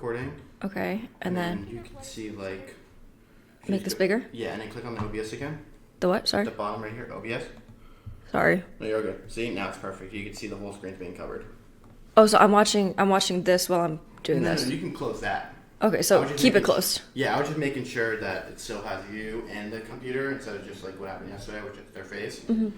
recording. Okay, and then you can see like. make this bigger? Yeah, and then click on the OBS again. The what? Sorry. The bottom right here, OBS. Sorry. No, you're good. See, now it's perfect. You can see the whole screen's being covered. Oh, so I'm watching this while I'm doing this. No, you can close that. Okay, so keep it closed. Yeah, I was just making sure that it still has you and the computer instead of just like what happened yesterday, which is their face. Mm-hmm.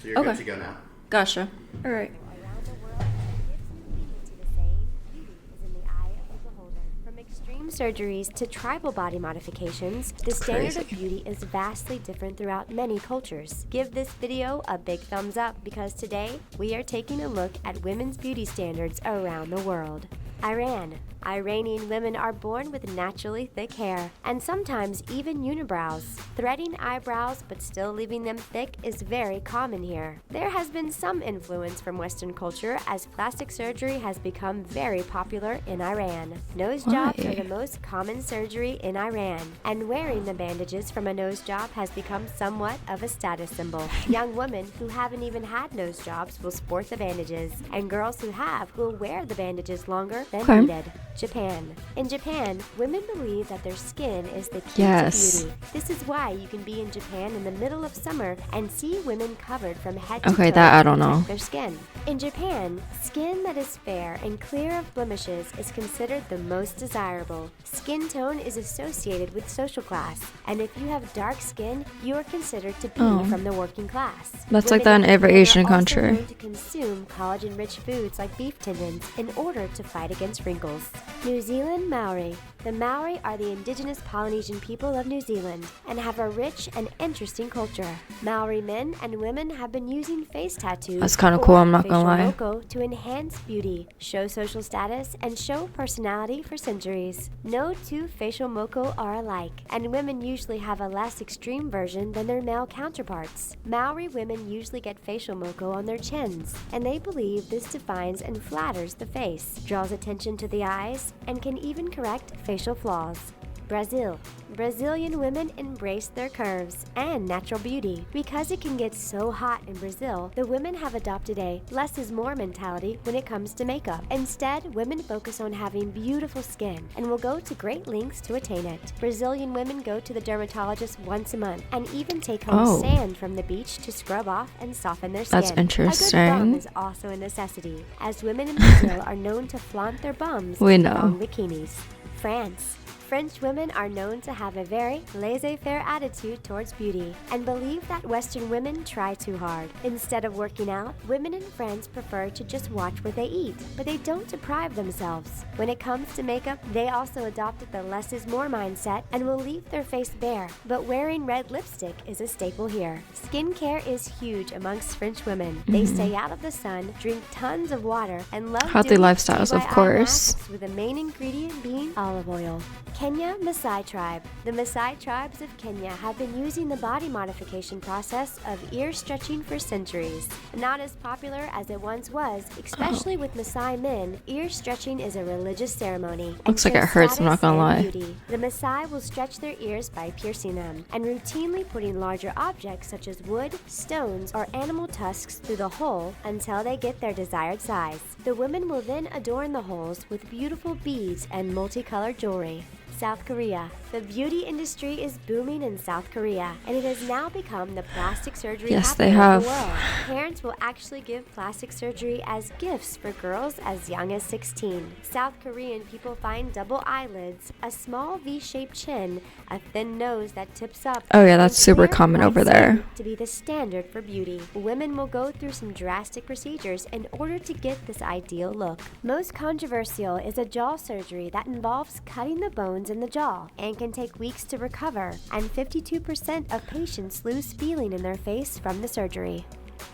So you're good to go now. Gotcha. All right. Around the world, gives new meaning to the saying, beauty is in the eye of the beholder. From extreme surgeries to tribal body modifications, the standard of beauty is vastly different throughout many cultures. Give this video a big thumbs up because today we are taking a look at women's beauty standards around the world. Iran. Iranian women are born with naturally thick hair, and sometimes even unibrows. Threading eyebrows but still leaving them thick is very common here. There has been some influence from Western culture as plastic surgery has become very popular in Iran. Nose jobs are the most common surgery in Iran, and wearing the bandages from a nose job has become somewhat of a status symbol. Young women who haven't even had nose jobs will sport the bandages, and girls who have will wear the bandages longer than needed. Japan. In Japan, women believe that their skin is the key to beauty. This is why you can be in Japan in the middle of summer and see women covered from head to toe. Okay, that I don't know. Their skin. In Japan, skin that is fair and clear of blemishes is considered the most desirable. Skin tone is associated with social class, and if you have dark skin, you are considered to be from the working class. That's like that in every Asian are also country. known to consume collagen-rich foods like beef tendons in order to fight against wrinkles. New Zealand Maori. The Maori are the indigenous Polynesian people of New Zealand and have a rich and interesting culture. Maori men and women have been using face tattoos. That's kind of cool, I'm not gonna lie. To enhance beauty, show social status, and show personality for centuries. No two facial moko are alike, and women usually have a less extreme version than their male counterparts. Maori women usually get facial moko on their chins, and they believe this defines and flatters the face, draws attention to the eyes, and can even correct facial flaws. Brazil. Brazilian women embrace their curves and natural beauty. Because it can get so hot in Brazil, the women have adopted a less is more mentality when it comes to makeup. Instead, women focus on having beautiful skin and will go to great lengths to attain it. Brazilian women go to the dermatologist once a month and even take home sand from the beach to scrub off and soften their skin. That's interesting. A good bum is also a necessity, as women in Brazil are known to flaunt their bums in long bikinis. France. French women are known to have a very laissez-faire attitude towards beauty and believe that Western women try too hard. Instead of working out, women in France prefer to just watch what they eat, but they don't deprive themselves. When it comes to makeup, they also adopted the less is more mindset and will leave their face bare, but wearing red lipstick is a staple here. Skincare is huge amongst French women. They stay out of the sun, drink tons of water, and love healthy lifestyles, of course, with the main ingredient being olive oil. Kenya Maasai tribe. The Maasai tribes of Kenya have been using the body modification process of ear stretching for centuries. Not as popular as it once was, especially with Maasai men, ear stretching is a religious ceremony. Looks like it hurts, I'm not gonna lie. Beauty. The Maasai will stretch their ears by piercing them and routinely putting larger objects such as wood, stones, or animal tusks through the hole until they get their desired size. The women will then adorn the holes with beautiful beads and multicolored jewelry. South Korea. The beauty industry is booming in South Korea, and it has now become the plastic surgery capital of the world. Parents will actually give plastic surgery as gifts for girls as young as 16. South Korean people find double eyelids, a small V-shaped chin, a thin nose that tips up. Oh yeah, that's super common over there. To be the standard for beauty. Women will go through some drastic procedures in order to get this ideal look. Most controversial is a jaw surgery that involves cutting the bones in the jaw and can take weeks to recover, and 52% of patients lose feeling in their face from the surgery.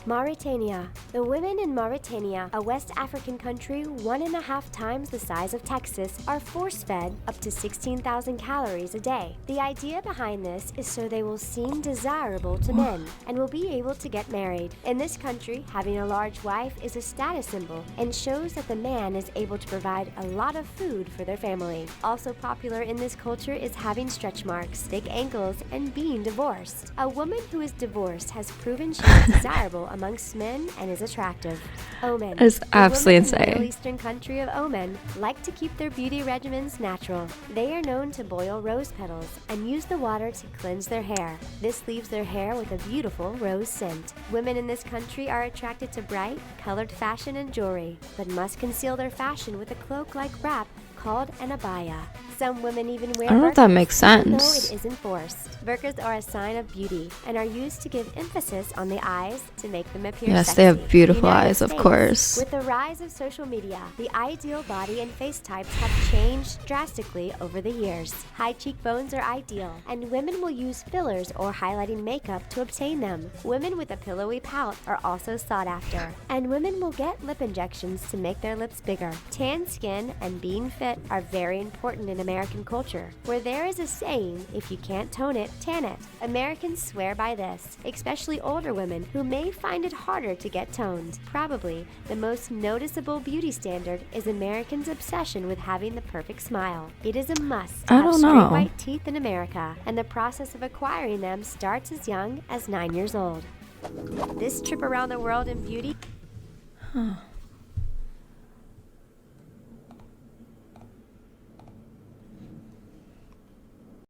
Mauritania. The women in Mauritania, a West African country 1.5 times the size of Texas, are force-fed up to 16,000 calories a day. The idea behind this is so they will seem desirable to men and will be able to get married. In this country, having a large wife is a status symbol and shows that the man is able to provide a lot of food for their family. Also popular in this culture is having stretch marks, thick ankles, and being divorced. A woman who is divorced has proven she is desirable amongst men and is attractive. Oman. That is The absolutely women in the insane. Middle Eastern country of Oman like to keep their beauty regimens natural. They are known to boil rose petals and use the water to cleanse their hair. This leaves their hair with a beautiful rose scent. Women in this country are attracted to bright, colored fashion and jewelry, but must conceal their fashion with a cloak-like wrap called an abaya. Some women even wear I don't know if that burqas, makes even though sense. it isn't forced. Burqas are a sign of beauty and are used to give emphasis on the eyes to make them appear Yes, sexy. they have beautiful United eyes, of States. course. With the rise of social media, the ideal body and face types have changed drastically over the years. High cheekbones are ideal, and women will use fillers or highlighting makeup to obtain them. Women with a pillowy pout are also sought after, and women will get lip injections to make their lips bigger. Tan skin and being fit are very important in American culture, where there is a saying, if you can't tone it, tan it. Americans swear by this, especially older women who may find it harder to get toned. Probably the most noticeable beauty standard is Americans' obsession with having the perfect smile. It is a must to I have don't straight know. white teeth in America, and the process of acquiring them starts as young as 9 years old. This trip around the world in beauty